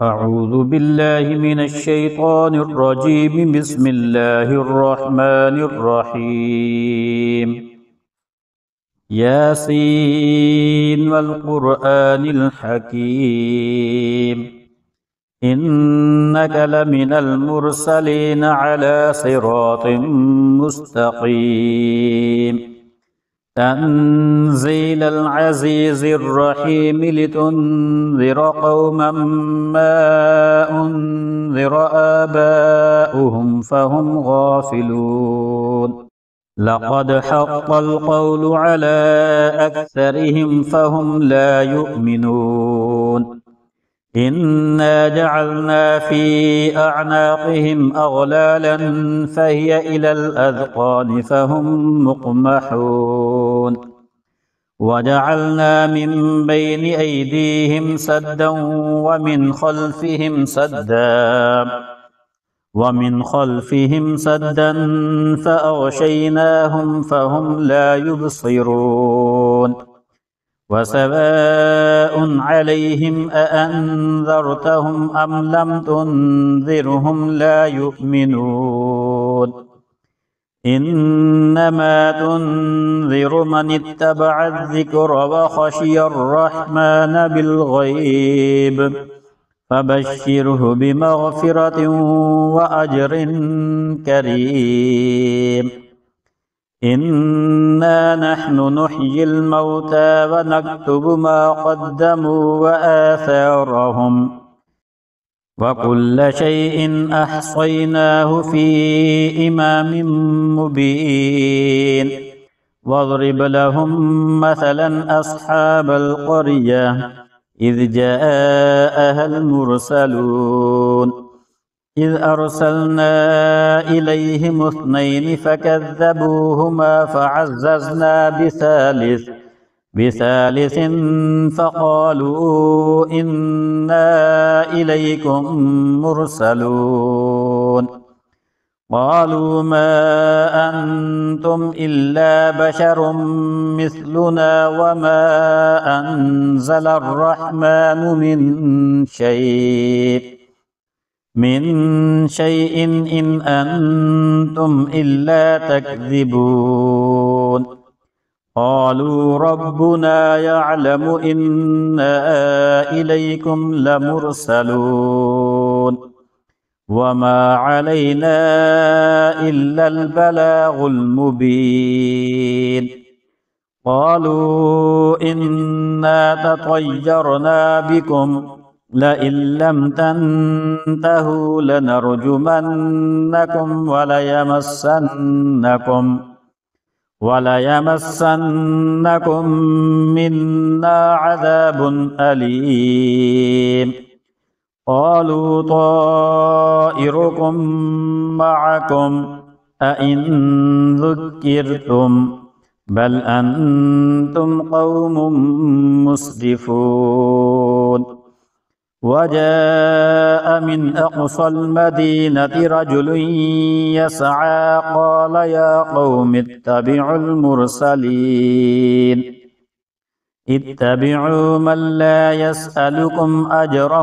أعوذ بالله من الشيطان الرجيم. بسم الله الرحمن الرحيم. ياسين والقرآن الحكيم. إنك لمن المرسلين على صراط مستقيم. تنزيل العزيز الرحيم لتنذر قوما ما أنذر آباؤهم فهم غافلون. لقد حق القول على أكثرهم فهم لا يؤمنون. إنا جعلنا في أعناقهم أغلالا فهي إلى الأذقان فهم مقمحون. وجعلنا من بين أيديهم سدا ومن خلفهم سدا فأغشيناهم فهم لا يبصرون. وسواء عليهم أأنذرتهم أم لم تنذرهم لا يؤمنون. إنما تنذر من اتبع الذكر وخشي الرحمن بالغيب فبشره بمغفرة وأجر كريم. إنا نحن نحيي الموتى ونكتب ما قدموا وآثارهم وكل شيء أحصيناه في إمام مبين. واضرب لهم مثلا أصحاب القرية إذ جاءها المرسلون إذ أرسلنا إليهم اثنين فكذبوهما فعززنا بثالث فقالوا إنا إليكم مرسلون. قالوا ما أنتم إلا بشر مثلنا وما أنزل الرحمن من شيء إن أنتم إلا تكذبون. قالوا ربنا يعلم إنا إليكم لمرسلون وما علينا إلا البلاغ المبين. قالوا إنا تطيرنا بكم لئن لم تنتهوا لنرجمنكم وليمسنكم منا عذاب أليم. قالوا طائركم معكم أئن ذكرتم بل أنتم قوم مسرفون. وجاء من أقصى المدينة رجل يسعى قال يا قوم اتبعوا المرسلين اتبعوا من لا يسألكم أجرا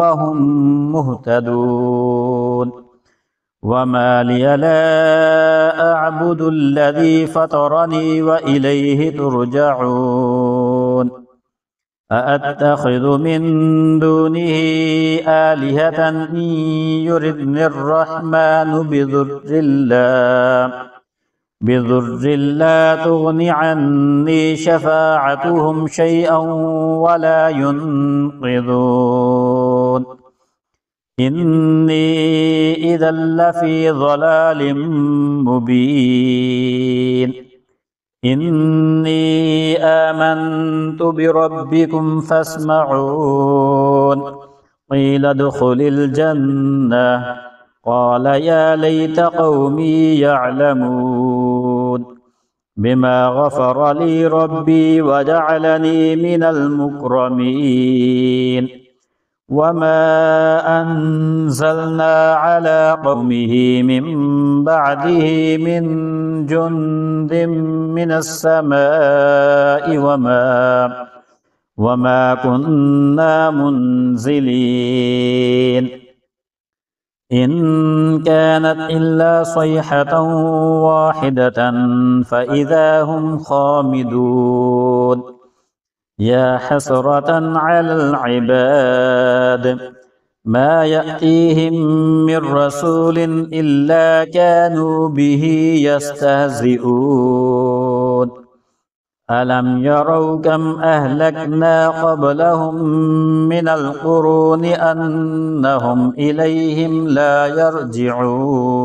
وهم مهتدون. وما لي لا أعبد الذي فطرني وإليه ترجعون. أأتخذ من دونه آلهة إن يردني الرحمن بضر لا تغن عني شفاعتهم شيئا ولا ينقذون. إني إذا لفي ضلال مبين. إني آمنت بربكم فاسمعون. قيل ادخل الجنة قال يا ليت قومي يعلمون بما غفر لي ربي وجعلني من المكرمين. وما أنزلنا على قومه من بعده من جند من السماء وما كنا منزلين إن كانت إلا صيحة واحدة فإذا هم خامدون يا حسرة على العباد ما يأتيهم من رسول إلا كانوا به يستهزئون ألم يروا كم أهلكنا قبلهم من القرون أنهم إليهم لا يرجعون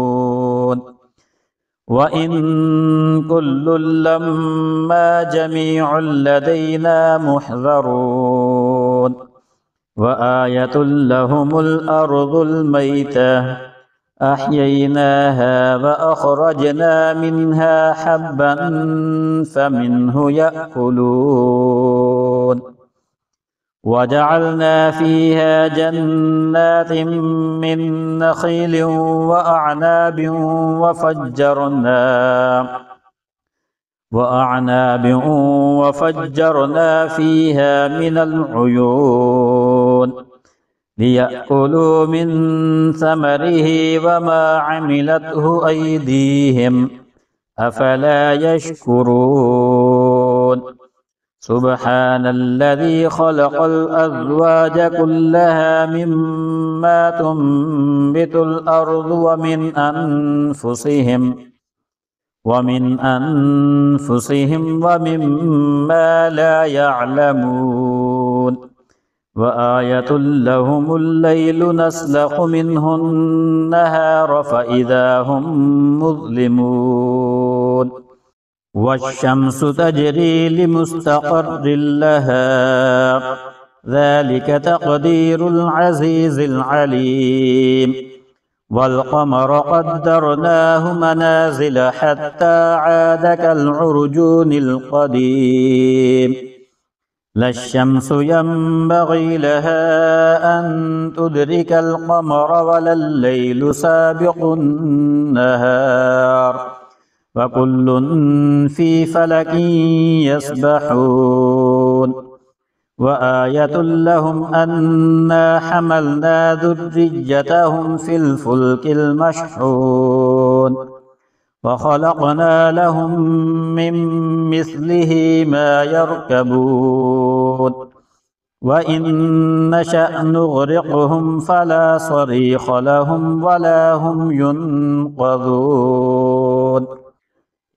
وإن كل لما جميع لدينا محذرون وآية لهم الأرض الميتة أحييناها وأخرجنا منها حبا فمنه يأكلون وجعلنا فيها جنات من نخيل وأعناب وفجرنا فيها من العيون ليأكلوا من ثمره وما عملته أيديهم أفلا يشكرون سبحان الذي خلق الأزواج كلها مما تنبت الأرض ومن أنفسهم ومما لا يعلمون وآية لهم الليل نسلخ منه النهار فإذا هم مظلمون والشمس تجري لمستقر لها ذلك تقدير العزيز العليم والقمر قدرناه منازل حتى عاد كالعرجون القديم لا الشمس ينبغي لها أن تدرك القمر ولا الليل سابق النهار وكل في فلك يسبحون وآية لهم أنا حملنا ذريتهم في الفلك المشحون وخلقنا لهم من مثله ما يركبون وإن نشأ نغرقهم فلا صريخ لهم ولا هم ينقذون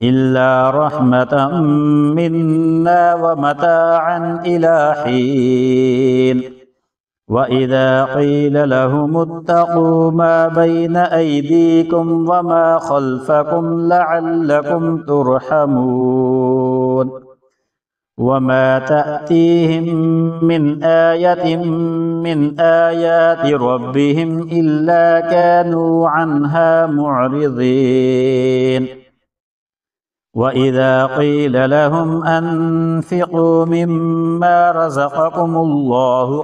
إلا رحمة منا ومتاعا إلى حين وإذا قيل لهم اتقوا ما بين أيديكم وما خلفكم لعلكم ترحمون وما تأتيهم من آية من آيات ربهم إلا كانوا عنها معرضين وإذا قيل لهم أنفقوا مما رزقكم الله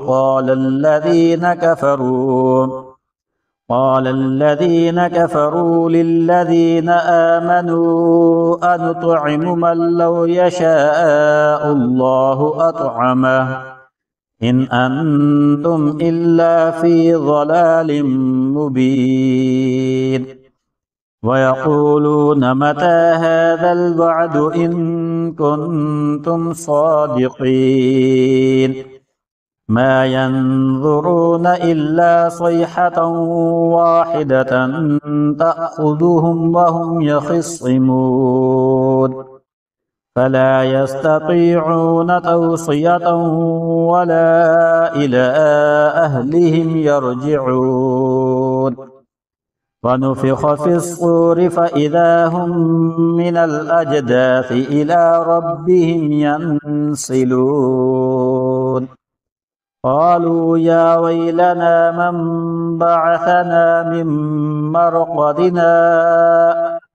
قال الذين كفروا للذين آمنوا أنطعم من لو يشاء الله أطعمه إن أنتم إلا في ضلال مبين ويقولون متى هذا الوعد إن كنتم صادقين ما ينظرون إلا صيحة واحدة تأخذهم وهم يخصمون فلا يستطيعون توصية ولا إلى أهلهم يرجعون ونفخ في الصور فإذا هم من الأجداث إلى ربهم ينسلون قالوا يا ويلنا من بعثنا من مرقدنا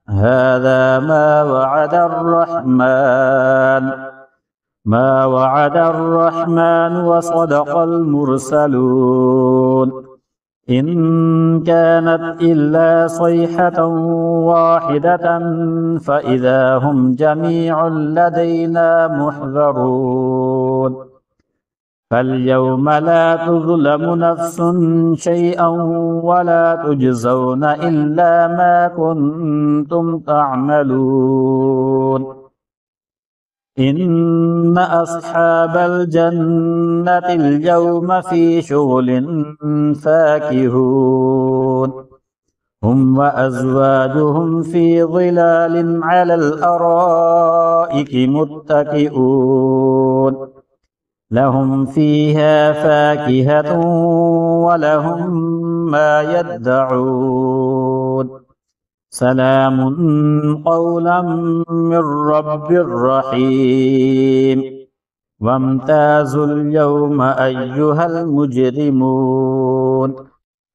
هذا ما وعد الرحمن وصدق المرسلون إن كانت إلا صيحة واحدة فإذا هم جميع لدينا محذرون فاليوم لا تظلم نفس شيئا ولا تجزون إلا ما كنتم تعملون إن أصحاب الجنة اليوم في شغل فاكهون هم وأزواجهم في ظلال على الأرائك متكئون لهم فيها فاكهة ولهم ما يدعون سلام قولا من رب رحيم وامتازوا اليوم أيها المجرمون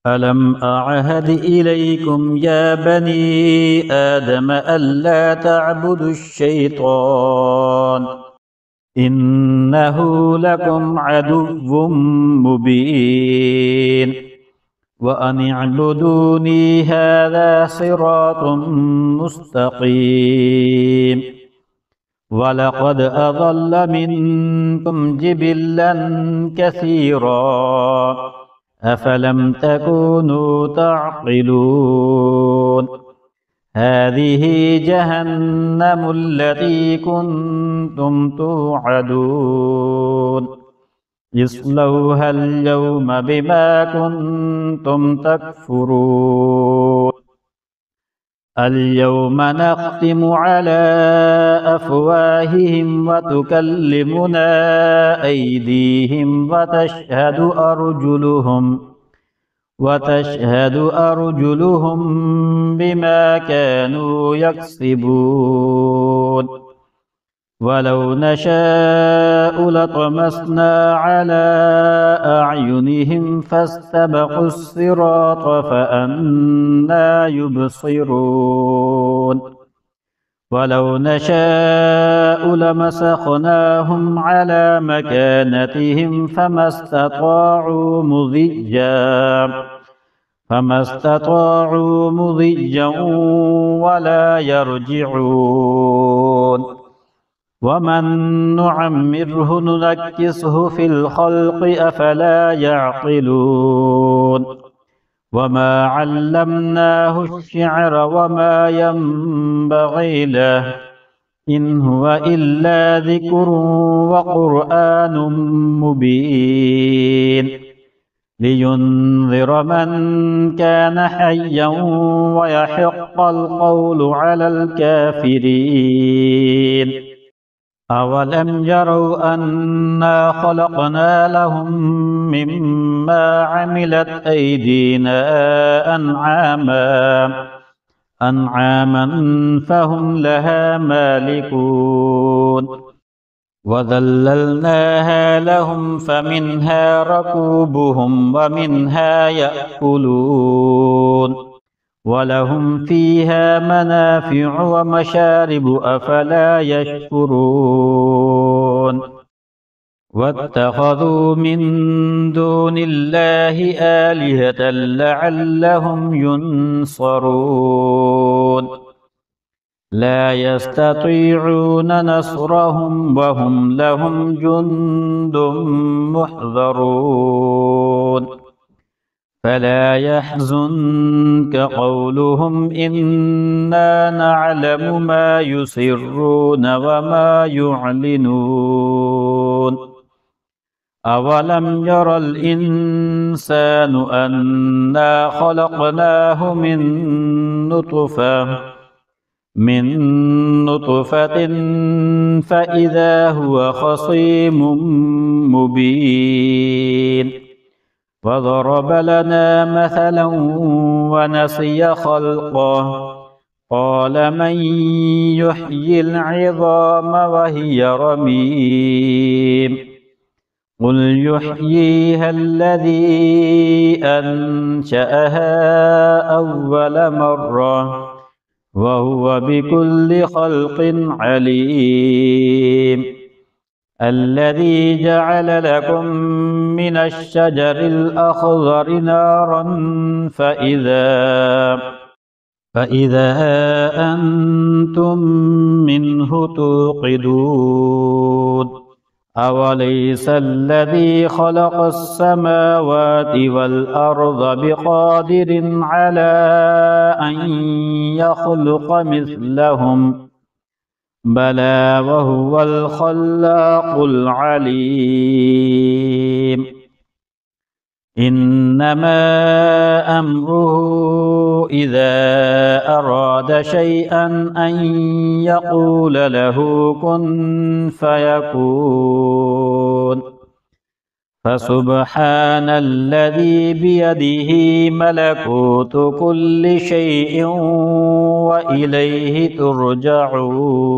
ألم أعهد إليكم يا بني آدم ألا تعبدوا الشيطان إنه لكم عدو مبين وأن اعبدوني هذا صراط مستقيم ولقد أضل منكم جبلا كثيرا أفلم تكونوا تعقلون هذه جهنم التي كنتم توعدون اصلوها اليوم بما كنتم تكفرون اليوم نختم على أفواههم وتكلمنا أيديهم وتشهد أرجلهم بما كانوا يكسبون ولو نشاء لطمسنا على أعينهم فاستبقوا الصراط فأنى يبصرون ولو نشاء لمسخناهم على مكانتهم فما استطاعوا مضيا ولا يرجعون ومن نعمره ننكسه في الخلق أفلا يعقلون وما علمناه الشعر وما ينبغي له إن هو إلا ذكر وقرآن مبين لينذر من كان حيا ويحق القول على الكافرين أولم يروا أنا خلقنا لهم مما عملت أيدينا أنعاما فهم لها مالكون وذللناها لهم فمنها ركوبهم ومنها يأكلون ولهم فيها منافع ومشارب أفلا يشكرون واتخذوا من دون الله آلهة لعلهم ينصرون لا يستطيعون نصرهم وهم لهم جند محضرون فلا يحزنك قولهم إنا نعلم ما يسرون وما يعلنون أولم ير الإنسان أنا خلقناه من نطفة فإذا هو خصيم مبين وضرب لنا مثلا ونسي خلقه قال من يحيي العظام وهي رميم قل يحييها الذي أنشأها أول مرة وهو بكل خلق عليم الذي جعل لكم من الشجر الأخضر نارا فإذا أنتم منه توقدون أوليس الذي خلق السماوات والأرض بقادر على أن يخلق مثلهم بلى وهو الخلاق العليم إنما أمره إذا أراد شيئا أن يقول له كن فيكون فسبحان الذي بيده ملكوت كل شيء وإليه ترجعون